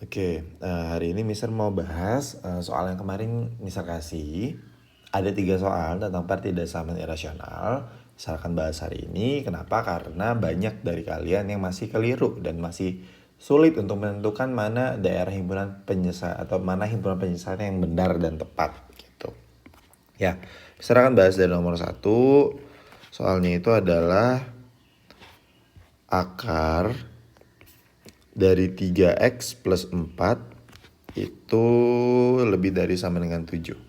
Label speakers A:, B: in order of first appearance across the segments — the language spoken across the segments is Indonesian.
A: Oke, hari ini Mister mau bahas soal yang kemarin Mister kasih. Ada 3 soal tentang pertidasaman irasional. Saya akan bahas hari ini. Kenapa? Karena banyak dari kalian yang masih keliru dan masih sulit untuk menentukan mana daerah himpunan penyesat atau mana himpunan penyesat yang benar dan tepat gitu. Ya, Mister akan bahas dari nomor 1. Soalnya itu adalah akar dari 3x plus 4 itu lebih dari sama dengan 7.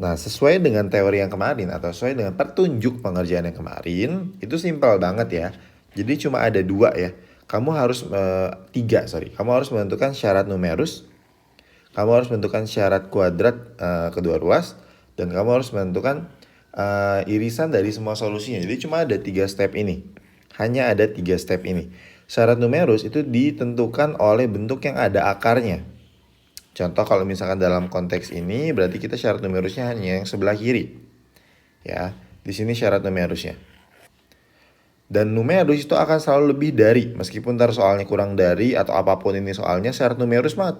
A: Nah, sesuai dengan teori yang kemarin atau sesuai dengan petunjuk pengerjaan yang kemarin, itu simpel banget ya. Jadi cuma ada 2 ya. Kamu harus 3, sorry. Kamu harus menentukan syarat numerus, kamu harus menentukan syarat kuadrat kedua ruas, dan kamu harus menentukan irisan dari semua solusinya. Jadi cuma ada 3 step ini. Hanya ada 3 step ini. Syarat numerus itu ditentukan oleh bentuk yang ada akarnya. Contoh kalau misalkan dalam konteks ini berarti kita syarat numerusnya hanya yang sebelah kiri. Ya, di sini syarat numerusnya. Dan numerus itu akan selalu lebih dari, meskipun ntar soalnya kurang dari atau apapun ini soalnya, syarat numerus mah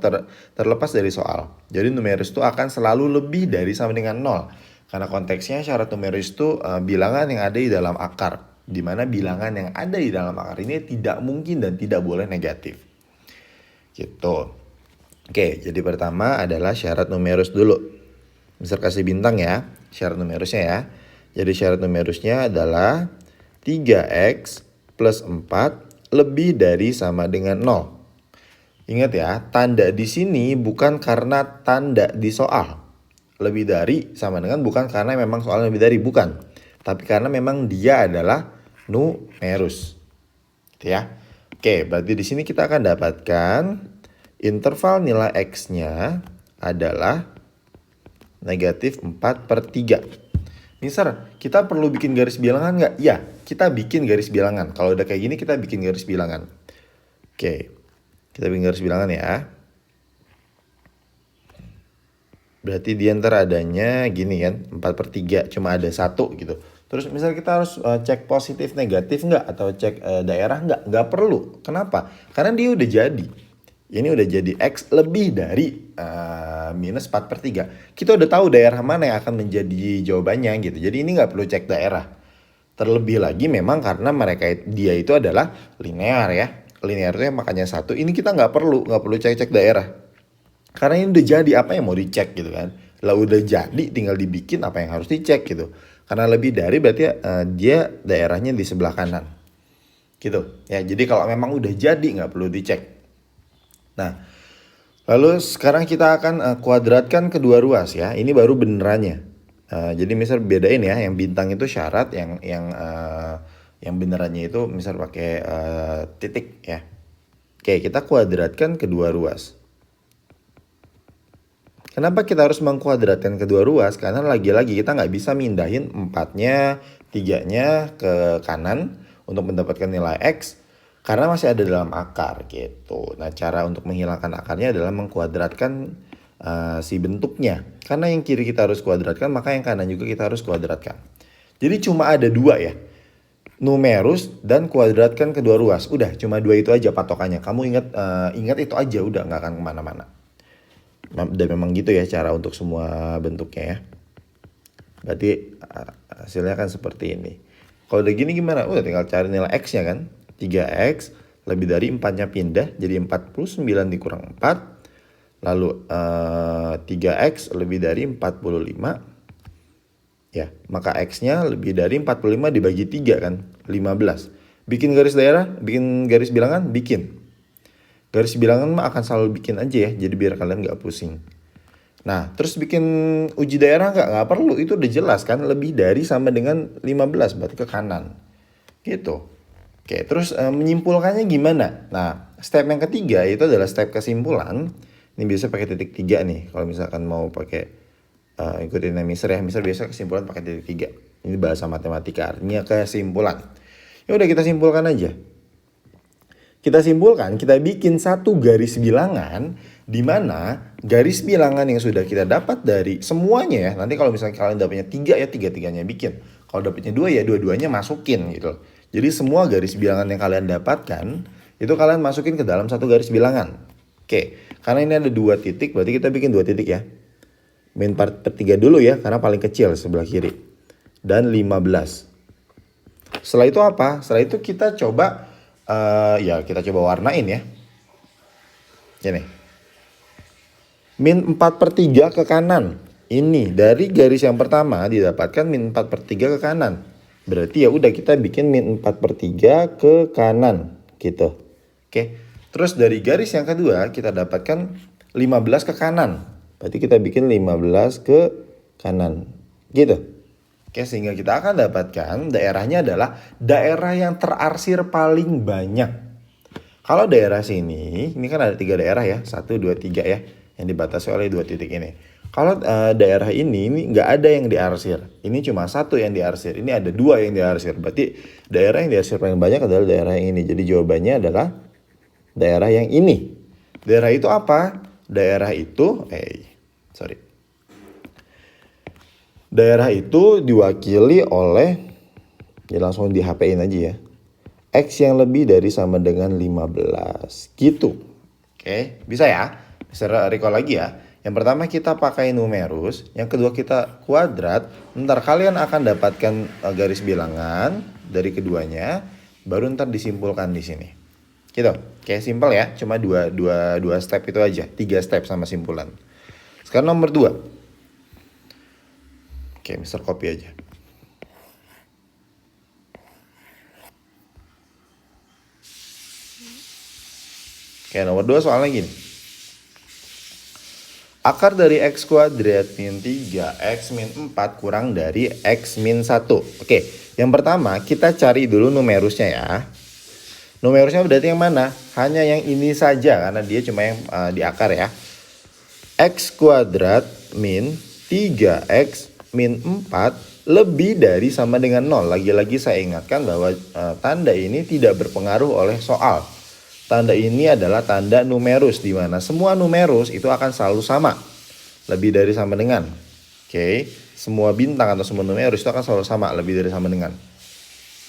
A: terlepas dari soal. Jadi numerus itu akan selalu lebih dari sama dengan 0. Karena konteksnya syarat numerus itu bilangan yang ada di dalam akar. Di mana bilangan yang ada di dalam akar ini tidak mungkin dan tidak boleh negatif. Gitu. Oke, jadi pertama adalah syarat numerus dulu. Mister kasih bintang ya, syarat numerusnya ya. Jadi syarat numerusnya adalah 3x plus 4 lebih dari sama dengan 0. Ingat ya, tanda di sini bukan karena tanda di soal. Lebih dari sama dengan bukan karena memang soalnya lebih dari, bukan. Tapi karena memang dia adalah numerus. Gitu ya. Oke, berarti di sini kita akan dapatkan interval nilai x-nya adalah negatif 4/3. Mister, kita perlu bikin garis bilangan nggak? Ya, kita bikin garis bilangan. Kalau udah kayak gini kita bikin garis bilangan. Oke, kita bikin garis bilangan ya. Berarti di antara adanya gini kan, 4/3, cuma ada 1 gitu. Terus misalnya kita harus cek positif negatif nggak? Atau cek daerah nggak? Nggak perlu. Kenapa? Karena dia udah jadi. Ini udah jadi X lebih dari minus 4/3. Kita udah tahu daerah mana yang akan menjadi jawabannya gitu. Jadi ini nggak perlu cek daerah. Terlebih lagi memang karena dia itu adalah linear ya. Linear itu yang makanya 1. Ini kita nggak perlu cek-cek daerah. Karena ini udah jadi, apa yang mau dicek gitu kan. Lah udah jadi tinggal dibikin, apa yang harus dicek gitu. Karena lebih dari berarti dia daerahnya di sebelah kanan. Gitu ya. Jadi kalau memang udah jadi nggak perlu dicek. Nah, lalu sekarang kita akan kuadratkan kedua ruas ya. Ini baru benerannya. Jadi misal bedain ya, yang bintang itu syarat, yang benerannya itu misal pakai titik ya. Oke, kita kuadratkan kedua ruas. Kenapa kita harus mengkuadratkan kedua ruas? Karena lagi-lagi kita nggak bisa mindahin 4-nya, 3-nya ke kanan untuk mendapatkan nilai X. Karena masih ada dalam akar gitu. Nah, cara untuk menghilangkan akarnya adalah mengkuadratkan si bentuknya. Karena yang kiri kita harus kuadratkan, maka yang kanan juga kita harus kuadratkan. Jadi cuma ada 2 ya. Numerus dan kuadratkan kedua ruas. Udah, cuma 2 itu aja patokannya. Kamu ingat itu aja, udah nggak akan kemana-mana. Dan memang gitu ya cara untuk semua bentuknya ya. Berarti hasilnya kan seperti ini. Kalau udah gini gimana? Udah tinggal cari nilai X-nya kan. 3X lebih dari 4-nya pindah. Jadi 49 dikurang 4. Lalu 3X lebih dari 45. Ya, maka X-nya lebih dari 45 dibagi 3 kan. 15. Bikin garis daerah, bikin garis bilangan, bikin. Garis bilangan mah akan selalu bikin aja ya. Jadi biar kalian gak pusing. Nah, terus bikin uji daerah nggak perlu, itu udah jelas kan, lebih dari sama dengan 15 berarti ke kanan. Gitu. Oke, terus menyimpulkannya gimana? Nah, step yang ketiga itu adalah step kesimpulan. Ini biasa pakai titik 3 nih. Kalau misalkan mau pakai ikutin Mister ya. Mister biasa kesimpulan pakai titik 3. Ini bahasa matematika, artinya kesimpulan. Ya udah kita simpulkan aja. Kita simpulkan, kita bikin satu garis bilangan di mana garis bilangan yang sudah kita dapat dari semuanya ya. Nanti kalau misalnya kalian dapatnya 3 ya 3-3-nya bikin. Kalau dapatnya 2 ya 2-2-nya masukin gitu. Jadi semua garis bilangan yang kalian dapatkan Itu kalian masukin ke dalam satu garis bilangan. Oke, karena ini ada 2 titik, berarti kita bikin 2 titik ya. Min 4/3 dulu ya, karena paling kecil sebelah kiri. Dan 15. Setelah itu apa? Setelah itu kita coba, kita coba warnain ya. Ini. Min 4/3 ke kanan. Ini dari garis yang pertama didapatkan min 4/3 ke kanan. Berarti ya udah kita bikin min 4/3 ke kanan gitu. Oke. Terus dari garis yang kedua kita dapatkan 15 ke kanan. Berarti kita bikin 15 ke kanan. Gitu. Oke, sehingga kita akan dapatkan daerahnya adalah daerah yang terarsir paling banyak. Kalau daerah sini, ini kan ada 3 daerah ya. 1, 2, 3 ya. Yang dibatasi oleh 2 titik ini. Kalau daerah ini nggak ada yang diarsir. Ini cuma 1 yang diarsir. Ini ada 2 yang diarsir. Berarti daerah yang diarsir paling banyak adalah daerah yang ini. Jadi jawabannya adalah daerah yang ini. Daerah itu apa? Daerah itu, daerah itu diwakili oleh, ya langsung di HP-in aja ya. X yang lebih dari sama dengan 15. Gitu. Oke, bisa ya? Bisa recall lagi ya. Yang pertama kita pakai numerus, yang kedua kita kuadrat. Ntar kalian akan dapatkan garis bilangan dari keduanya, baru ntar disimpulkan di sini. Gitu. Kayak simpel ya, cuma dua step itu aja, 3 step sama simpulan. Sekarang nomor 2. Oke, Mister copy aja. Oke, nomor 2 soalnya gini. Akar dari X kuadrat min 3, X min 4 kurang dari X min 1. Oke, yang pertama kita cari dulu numerusnya ya. Numerusnya berarti yang mana? Hanya yang ini saja, karena dia cuma yang di akar ya. X kuadrat min 3X min 4 lebih dari sama dengan 0. Lagi-lagi saya ingatkan bahwa tanda ini tidak berpengaruh oleh soal. Tanda ini adalah tanda numerus, di mana semua numerus itu akan selalu sama. Lebih dari sama dengan. Oke, semua bintang atau semua numerus itu akan selalu sama, lebih dari sama dengan.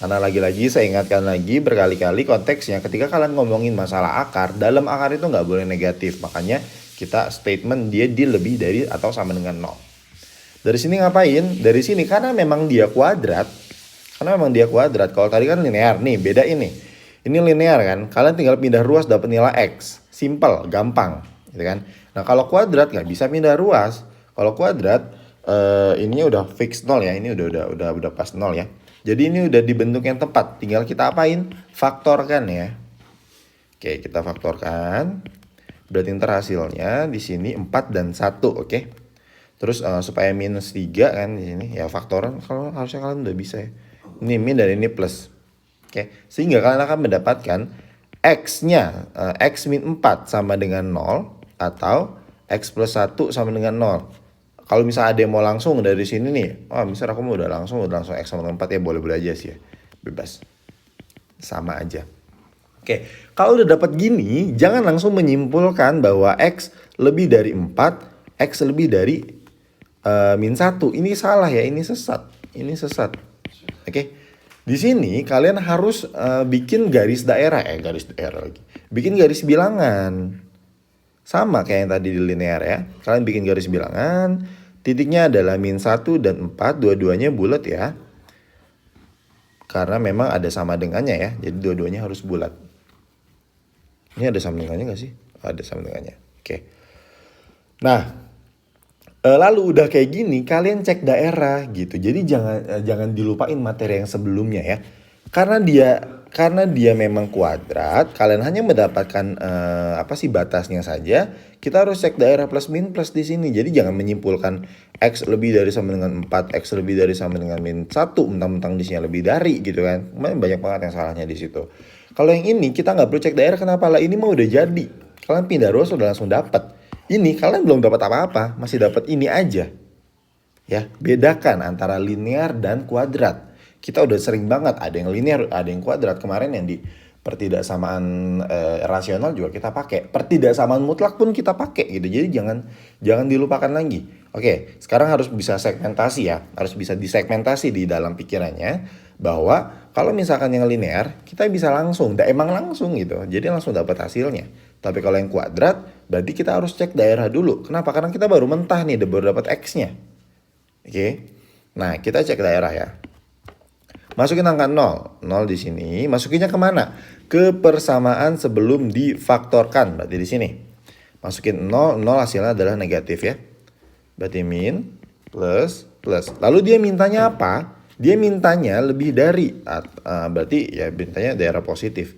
A: Karena lagi-lagi saya ingatkan lagi berkali-kali konteksnya, ketika kalian ngomongin masalah akar, dalam akar itu nggak boleh negatif. Makanya kita statement dia lebih dari atau sama dengan 0. Dari sini ngapain? Dari sini karena memang dia kuadrat. Kalau tadi kan linear, nih beda ini. Ini linear kan, kalian tinggal pindah ruas dapat nilai X. Simple, gampang gitu kan. Nah kalau kuadrat nggak bisa pindah ruas. Kalau kuadrat ininya udah fix 0 ya, ini udah pas 0 ya. Jadi ini udah dibentuk yang tepat, tinggal kita apain? Faktorkan ya. Oke, kita faktorkan. Berarti ntar hasilnya di sini 4 dan 1, oke. Terus supaya minus 3 kan di sini ya faktoran, kalau harusnya kalian udah bisa ya. Ini min dan ini plus. Oke, sehingga kalian akan mendapatkan X-nya, X min 4 sama dengan 0 atau X plus 1 sama dengan 0. Kalau misalnya ada yang mau langsung dari sini nih, misalnya aku mau udah langsung X sama dengan 4 ya boleh-boleh aja sih ya, bebas. Sama aja. Oke, kalau udah dapat gini, jangan langsung menyimpulkan bahwa X lebih dari 4, X lebih dari min 1. Ini salah ya, ini sesat. Oke. Di sini kalian harus bikin garis daerah lagi. Bikin garis bilangan. Sama kayak yang tadi di linear ya. Kalian bikin garis bilangan, titiknya adalah min 1 dan 4, dua-duanya bulat ya. Karena memang ada sama dengannya ya. Jadi dua-duanya harus bulat. Ini ada sama dengannya gak sih? Ada sama dengannya. Oke. Nah, lalu udah kayak gini, kalian cek daerah gitu. Jadi jangan dilupain materi yang sebelumnya ya. Karena dia memang kuadrat, kalian hanya mendapatkan batasnya saja. Kita harus cek daerah plus min plus di sini. Jadi jangan menyimpulkan X lebih dari sama dengan 4, X lebih dari sama dengan min 1, mentang-mentang di sini lebih dari gitu kan. Banyak banget yang salahnya di situ. Kalau yang ini kita nggak perlu cek daerah, kenapa lah? Ini mah udah jadi. Kalian pindah ruas udah langsung dapat. Ini kalian belum dapat apa-apa, masih dapat ini aja. Ya, bedakan antara linear dan kuadrat. Kita udah sering banget ada yang linear, ada yang kuadrat. Kemarin yang di Pertidaksamaan rasional juga kita pakai. Pertidaksamaan mutlak pun kita pakai gitu. Jadi jangan dilupakan lagi. Oke, sekarang harus bisa segmentasi ya. Harus bisa disegmentasi di dalam pikirannya bahwa kalau misalkan yang linear, kita bisa langsung, emang langsung gitu. Jadi langsung dapat hasilnya. Tapi kalau yang kuadrat, berarti kita harus cek daerah dulu. Kenapa? Karena kita baru mentah nih, baru dapat X-nya. Oke. Nah, kita cek daerah ya. Masukin angka 0. 0 di sini. Masukinnya kemana? Ke persamaan sebelum difaktorkan. Berarti di sini. Masukin 0. 0 hasilnya adalah negatif ya. Berarti min plus plus. Lalu dia mintanya apa? Dia mintanya lebih dari. Berarti ya mintanya daerah positif.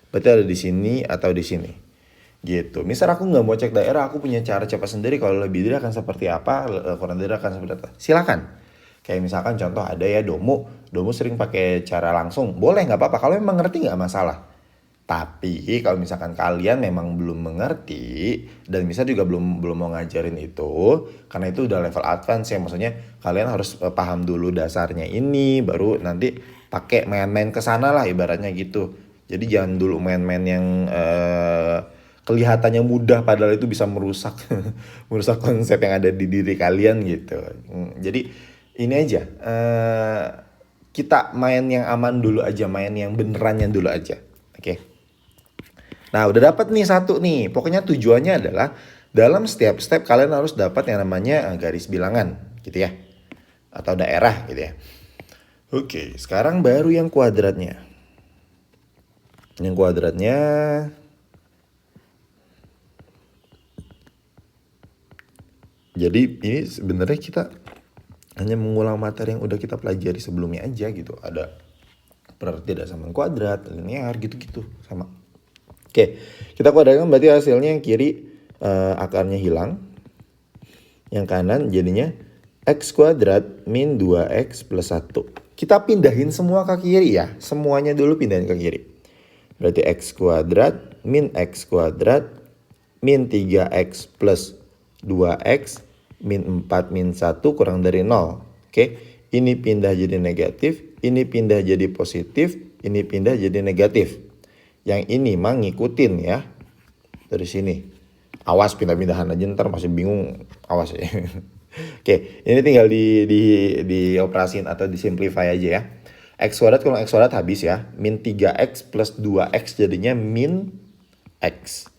A: Berarti ada di sini atau di sini. Gitu. Misal aku nggak mau cek daerah, aku punya cara cepat sendiri. Kalau lebih dari akan seperti apa, kurang dari akan seperti apa. Silakan. Kayak misalkan contoh ada ya Domo sering pakai cara langsung. Boleh nggak apa-apa. Kalau memang ngerti nggak masalah. Tapi kalau misalkan kalian memang belum mengerti dan misal juga belum mau ngajarin itu, karena itu udah level advance ya, maksudnya kalian harus paham dulu dasarnya ini, baru nanti pakai main-main ke sana lah ibaratnya gitu. Jadi jangan dulu main-main yang kelihatannya mudah padahal itu bisa merusak merusak konsep yang ada di diri kalian gitu. Jadi ini aja, kita main yang aman dulu aja, main yang benerannya dulu aja. Oke. Nah udah dapat nih satu nih. Pokoknya tujuannya adalah dalam setiap step kalian harus dapat yang namanya garis bilangan gitu ya. Atau daerah gitu ya. Oke, sekarang baru yang kuadratnya. Yang kuadratnya jadi ini sebenarnya kita hanya mengulang materi yang udah kita pelajari sebelumnya aja gitu. Ada pertidaksamaan kuadrat, linear gitu-gitu sama. Oke, kita kuadratkan berarti hasilnya yang kiri akarnya hilang. Yang kanan jadinya X kuadrat min 2X plus 1. Kita pindahin semua ke kiri ya. Semuanya dulu pindahin ke kiri. Berarti X kuadrat min X kuadrat min 3X plus 2X min 4 min 1 kurang dari 0. Oke, ini pindah jadi negatif, ini pindah jadi positif, ini pindah jadi negatif. Yang ini mah ngikutin ya. Dari sini. Awas pindah-pindahan aja ntar masih bingung. Awas ya. Oke, ini tinggal dioperasiin atau disimplify aja ya. X kuadrat kalau X kuadrat habis ya. Min 3X plus 2X jadinya min X.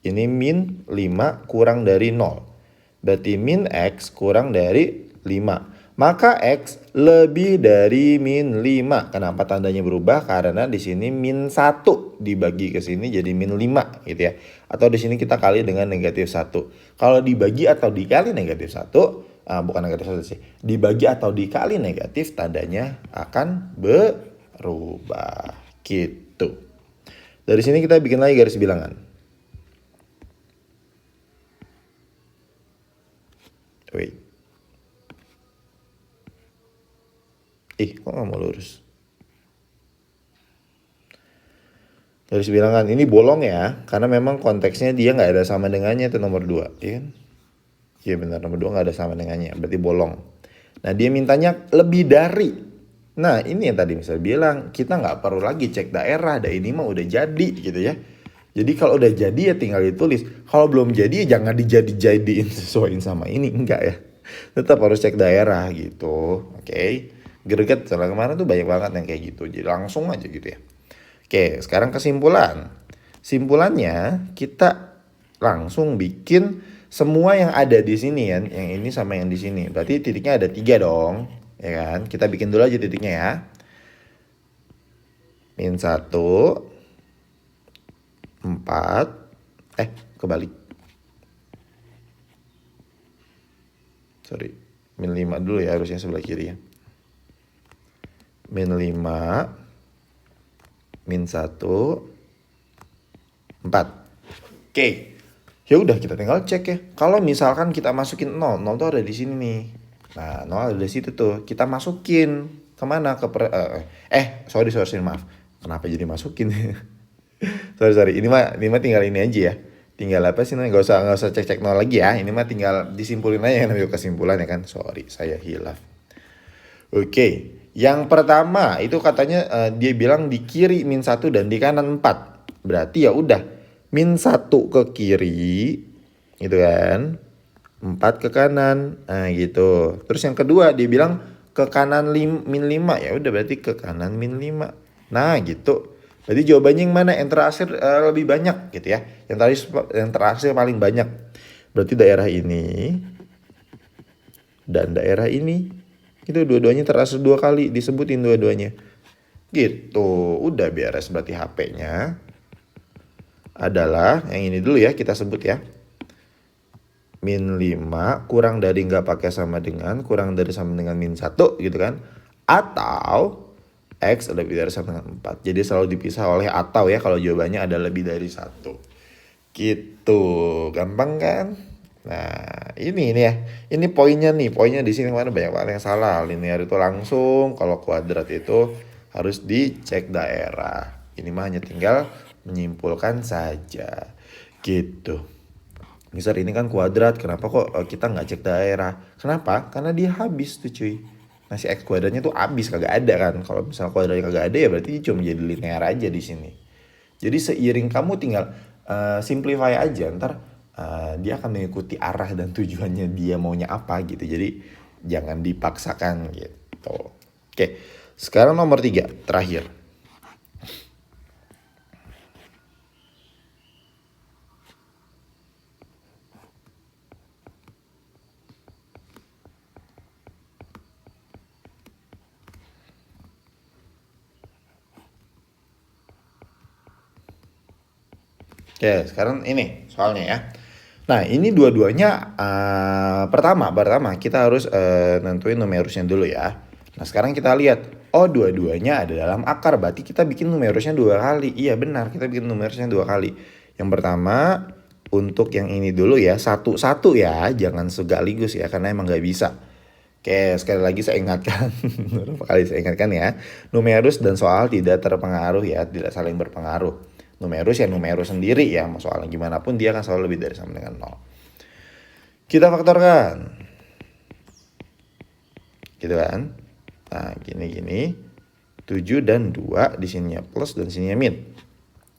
A: Ini min 5 kurang dari 0. Berarti min X kurang dari 5. Maka X lebih dari min 5. Kenapa tandanya berubah? Karena di sini min 1 dibagi ke sini jadi min 5 gitu ya. Atau di sini kita kali dengan negatif 1. Kalau dibagi atau dikali negatif 1, bukan negatif 1 sih. Dibagi atau dikali negatif tandanya akan berubah gitu. Dari sini kita bikin lagi garis bilangan. Wait. Kok gak mau lurus? Garis bilangan ini bolong ya, karena memang konteksnya dia nggak ada sama dengannya itu nomor 2, iya kan? Iya benar, nomor 2 nggak ada sama dengannya, berarti bolong. Nah dia mintanya lebih dari. Nah ini yang tadi misalnya bilang, kita nggak perlu lagi cek daerah, ini mah udah jadi gitu ya. Jadi kalau udah jadi ya tinggal ditulis. Kalau belum jadi ya jangan dijadiin sesuaiin sama ini, enggak ya. Tetap harus cek daerah gitu, oke. Greget setelah kemarin tuh banyak banget yang kayak gitu. Jadi langsung aja gitu ya. Oke, sekarang kesimpulan. Simpulannya kita langsung bikin semua yang ada di sini ya, yang ini sama yang di sini. Berarti titiknya ada 3 dong, ya kan? Kita bikin dulu aja titiknya ya. Min 1 4 kebalik. Sorry, min 5 dulu ya harusnya sebelah kiri ya. Min 5 min 1 4. Oke. Ya udah kita tinggal cek ya. Kalau misalkan kita masukin 0 tuh ada di sini nih. Nah, 0 ada di situ tuh. Kita masukin kemana? Sorry maaf. Kenapa jadi masukin? sorry. Ini mah tinggal ini aja ya. Tinggal apa sih? Nggak usah cek 0 lagi ya. Ini mah tinggal disimpulin aja yang namanya kesimpulan ya kan. Sorry, saya hilaf. Oke. Yang pertama itu katanya dia bilang di kiri min 1 dan di kanan 4. Berarti ya udah min 1 ke kiri gitu kan. 4 ke kanan. Nah gitu. Terus yang kedua dia bilang ke kanan min 5. Ya udah berarti ke kanan min 5. Nah gitu. Berarti jawabannya yang mana? Yang terakhir lebih banyak gitu ya. Yang terakhir paling banyak. Berarti daerah ini dan daerah ini. Itu dua-duanya terasa 2 kali disebutin dua-duanya. Gitu. Udah beres berarti HP-nya adalah yang ini dulu ya kita sebut ya. Min 5 kurang dari nggak pakai sama dengan kurang dari sama dengan min 1 gitu kan. Atau X lebih dari sama dengan 4. Jadi selalu dipisah oleh atau ya kalau jawabannya ada lebih dari 1. Gitu. Gampang kan? Nah, ini ya. Ini poinnya nih. Poinnya di sini mana banyak banget yang salah. Linear itu langsung, kalau kuadrat itu harus dicek daerah. Ini mah hanya tinggal menyimpulkan saja. Gitu. Misal ini kan kuadrat, kenapa kok kita nggak cek daerah? Kenapa? Karena dia habis tuh cuy. Nah si X kuadratnya tuh habis, kagak ada kan. Kalau misalnya kuadratnya kagak ada ya berarti cuma jadi linear aja di sini. Jadi seiring kamu tinggal simplify aja, ntar dia akan mengikuti arah dan tujuannya dia maunya apa gitu. Jadi jangan dipaksakan gitu. Oke, sekarang nomor 3 terakhir. Oke, sekarang ini soalnya ya. Nah, ini dua-duanya pertama kita harus nentuin numerusnya dulu ya. Nah, sekarang kita lihat, oh dua-duanya ada dalam akar, berarti kita bikin numerusnya 2 kali. Iya benar, kita bikin numerusnya 2 kali. Yang pertama, untuk yang ini dulu ya, satu-satu ya, jangan sekaligus ya, karena emang nggak bisa. Oke, sekali lagi saya ingatkan, beberapa kali saya ingatkan ya, numerus dan soal tidak terpengaruh ya, tidak saling berpengaruh. Numerus ya numerus sendiri ya, soalnya gimana pun dia akan selalu lebih dari sama dengan 0. Kita faktorkan. Gitu kan. Nah gini. 7 dan 2 di sininya plus dan sininya min.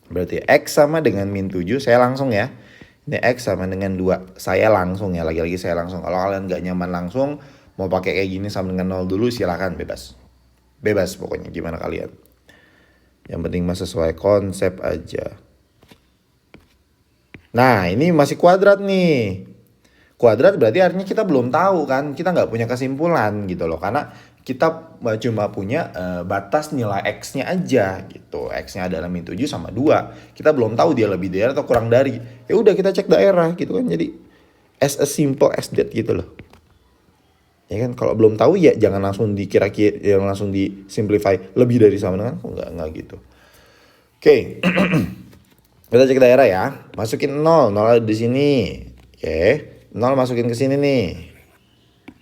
A: Berarti X sama dengan min 7, saya langsung ya. Ini X sama dengan 2, saya langsung ya, lagi-lagi saya langsung. Kalau kalian gak nyaman langsung, mau pakai kayak gini sama dengan 0 dulu silakan, bebas. Bebas pokoknya gimana kalian. Yang penting mah sesuai konsep aja. Nah ini masih kuadrat nih. Kuadrat berarti artinya kita belum tahu kan. Kita nggak punya kesimpulan gitu loh. Karena kita cuma punya batas nilai X-nya aja gitu. X-nya adalah min 7 sama 2. Kita belum tahu dia lebih dari atau kurang dari. Ya udah kita cek daerah gitu kan. Jadi as simple as that gitu loh. Ya kan, kalau belum tahu ya jangan langsung dikira-kira, jangan langsung disimplify lebih dari sama dengan, enggak gitu. Oke. Kita cek daerah ya. Masukin 0 ada di sini. Oke, 0 masukin ke sini nih.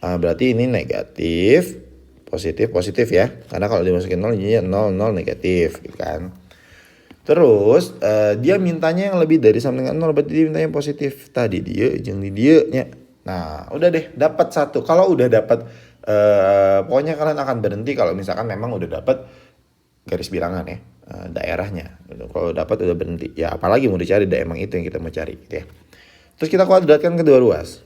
A: Berarti ini negatif, positif ya. Karena kalau dimasukin 0 jadinya 0 negatif gitu kan. Terus dia mintanya yang lebih dari sama dengan 0, berarti dia mintanya positif. Tadi dia jeung di dia nya. Nah, udah deh dapat 1. Kalau udah dapat pokoknya kalian akan berhenti kalau misalkan memang udah dapat garis bilangan ya, daerahnya. Kalau dapat udah berhenti. Ya apalagi mau dicari, emang itu yang kita mau cari gitu ya. Terus kita kuadratkan kedua ruas.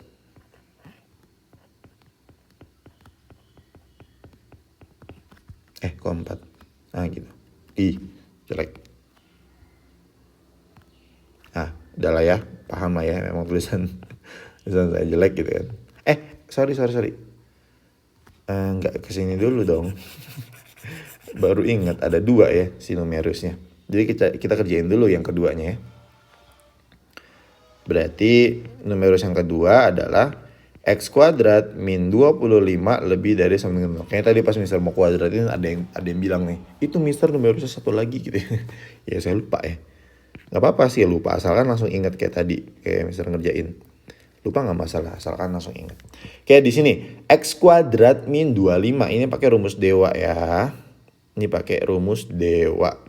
A: Kok 4? Nah gitu. Jelek. Udah lah ya, paham lah ya, memang tulisan saya jelek gitu kan. Sorry. Nggak kesini dulu dong. Baru ingat ada 2 ya si numerusnya. Jadi kita kerjain dulu yang keduanya ya. Berarti numerus yang kedua adalah X kuadrat min 25 lebih dari sama dengan 0. Kayaknya tadi pas mister mau kuadratin ada yang bilang nih, itu mister numerusnya 1 lagi gitu ya. Ya saya lupa ya. Gak apa-apa sih lupa, asalkan langsung ingat kayak tadi, kayak mister ngerjain. Lupa gak masalah, asalkan langsung ingat. Kayak di sini, X kuadrat min 25, ini pakai rumus dewa ya. Ini pakai rumus dewa.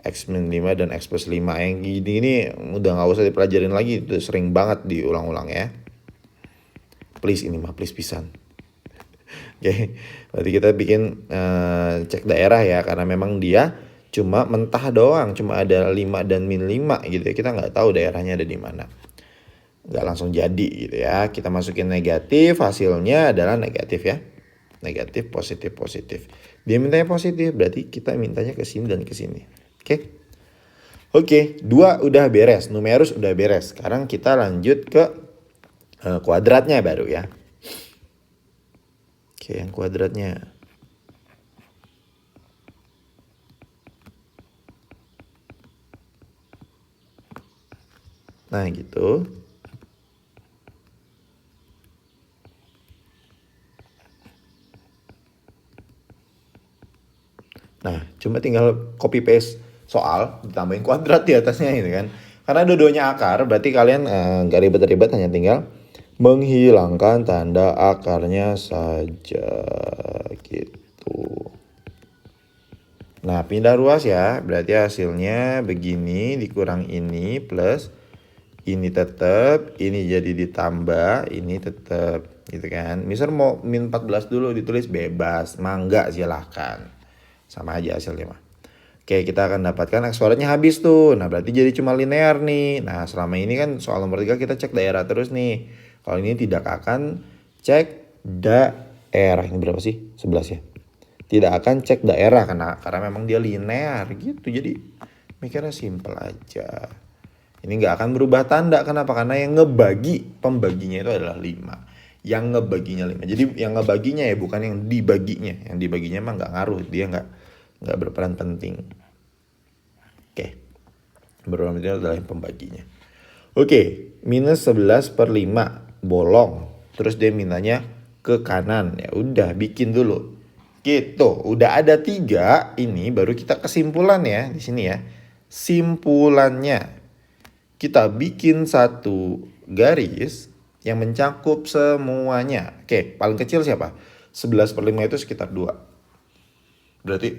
A: X min 5 dan X plus 5. Yang ini udah gak usah dipelajarin lagi, itu sering banget diulang-ulang ya. Please ini mah, please pisan. Oke, berarti kita bikin cek daerah ya, karena memang dia cuma mentah doang, cuma ada 5 dan min 5 gitu ya. Kita nggak tahu daerahnya ada di mana. Nggak langsung jadi gitu ya. Kita masukin negatif, hasilnya adalah negatif ya. Negatif, positif, positif. Dia mintanya positif, berarti kita mintanya ke sini dan ke sini. Oke. Oke, 2 udah beres, numerus udah beres. Sekarang kita lanjut ke kuadratnya baru ya. Oke, yang kuadratnya. Nah, gitu. Nah, cuma tinggal copy paste soal, ditambahin kuadrat di atasnya gitu kan. Karena dua-duanya akar, berarti kalian nggak ribet-ribet, hanya tinggal menghilangkan tanda akarnya saja gitu. Nah, pindah ruas ya, berarti hasilnya begini dikurang ini plus ini tetap, ini jadi ditambah, ini tetap gitu kan. Misal mau min 14 dulu ditulis bebas, mangga silahkan. Sama aja hasilnya mah. Oke, kita akan dapatkan ekspornya habis tuh. Nah, berarti jadi cuma linear nih. Nah, selama ini kan soal nomor 3 kita cek daerah terus nih. Kalau ini tidak akan cek daerah. Ini berapa sih? 11 ya. Tidak akan cek daerah karena memang dia linear gitu. Jadi mikirnya simple aja. Ini nggak akan berubah tanda. Kenapa? Karena yang ngebagi pembaginya itu adalah 5. Yang ngebaginya 5. Jadi yang ngebaginya ya, bukan yang dibaginya. Yang dibaginya mah nggak ngaruh. Dia nggak berperan penting. Oke. Berperan penting adalah yang pembaginya. Oke. Minus 11 per 5. Bolong. Terus dia mintanya ke kanan. Ya udah, bikin dulu. Gitu. Udah ada 3. Ini baru kita kesimpulan ya. Di sini ya. Simpulannya. Kita bikin satu garis yang mencakup semuanya. Oke, paling kecil siapa? 11 per 5 itu sekitar 2. Berarti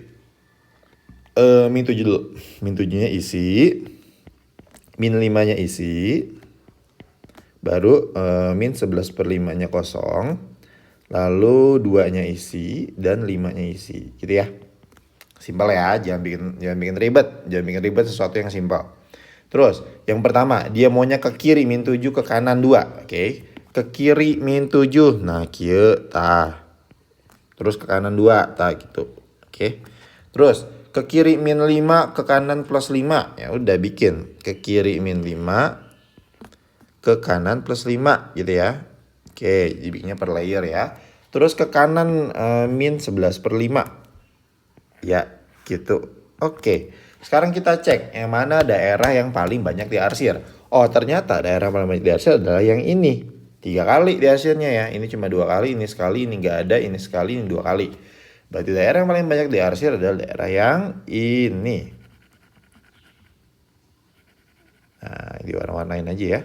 A: min 7 dulu. Min 7-nya isi. Min 5-nya isi. Baru min 11 per 5-nya kosong. Lalu 2-nya isi dan 5-nya isi. Gitu ya. Simpel ya, jangan bikin ribet. Jangan bikin ribet sesuatu yang simpel. Terus, yang pertama, dia maunya ke kiri min 7 ke kanan 2. Oke. Ke kiri min 7. Nah, kieu tah. Terus ke kanan 2, tah gitu. Oke. Terus, ke kiri min 5 ke kanan plus 5. Ya udah bikin. Ke kiri min 5 ke kanan plus 5 gitu ya. Oke, dibikinnya per layer ya. Terus ke kanan min 11 per 5. Ya, gitu. Oke. Sekarang kita cek yang mana daerah yang paling banyak diarsir. Oh, ternyata daerah paling banyak diarsir adalah yang ini. 3 kali diarsirnya ya. Ini cuma 2 kali, ini sekali, ini nggak ada, ini sekali, ini 2 kali. Berarti daerah yang paling banyak diarsir adalah daerah yang ini. Nah, diwarna-warnain aja ya.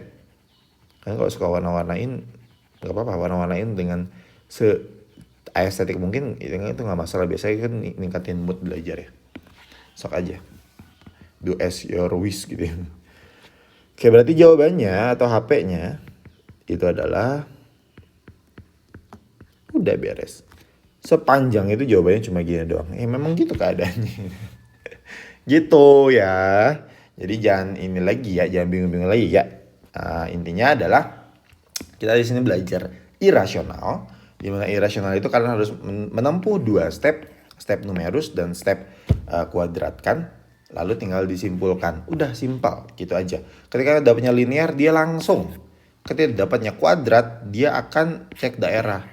A: Kan kalau suka warna-warnain, nggak apa-apa, warna-warnain dengan estetik mungkin, itu nggak masalah. Biasanya kan ningkatin mood belajar ya. Sok aja. Do as your wish gitu ya. Oke, berarti jawabannya atau HP-nya itu adalah udah beres. Sepanjang itu jawabannya cuma gini doang. Memang gitu keadaannya. Gitu ya. Jadi jangan ini lagi ya, jangan bingung-bingung lagi ya. Intinya adalah kita di sini belajar irasional. Di mana irasional itu kalian harus menempuh 2 step, step numerus dan step kuadratkan. Lalu tinggal disimpulkan. Udah simpel gitu aja. Ketika dapatnya linear dia langsung. Ketika dapatnya kuadrat dia akan cek daerah.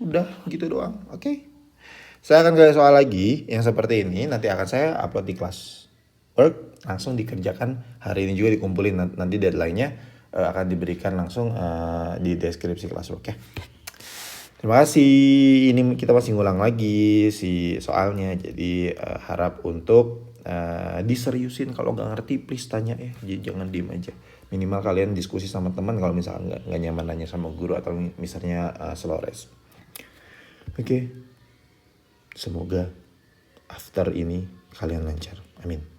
A: Udah gitu doang. Oke. Saya akan kasih soal lagi yang seperti ini. Nanti akan saya upload di kelas work. Langsung dikerjakan hari ini juga, dikumpulin. Nanti deadline-nya akan diberikan langsung di deskripsi kelas work ya. Terima kasih. Ini kita masih ngulang lagi si soalnya. Jadi harap untuk diseriusin. Kalau nggak ngerti please tanya ya. Jangan diem aja. Minimal kalian diskusi sama teman kalau misalnya nggak nyaman nanya sama guru atau misalnya slow rest. Oke. Semoga after ini kalian lancar. Amin.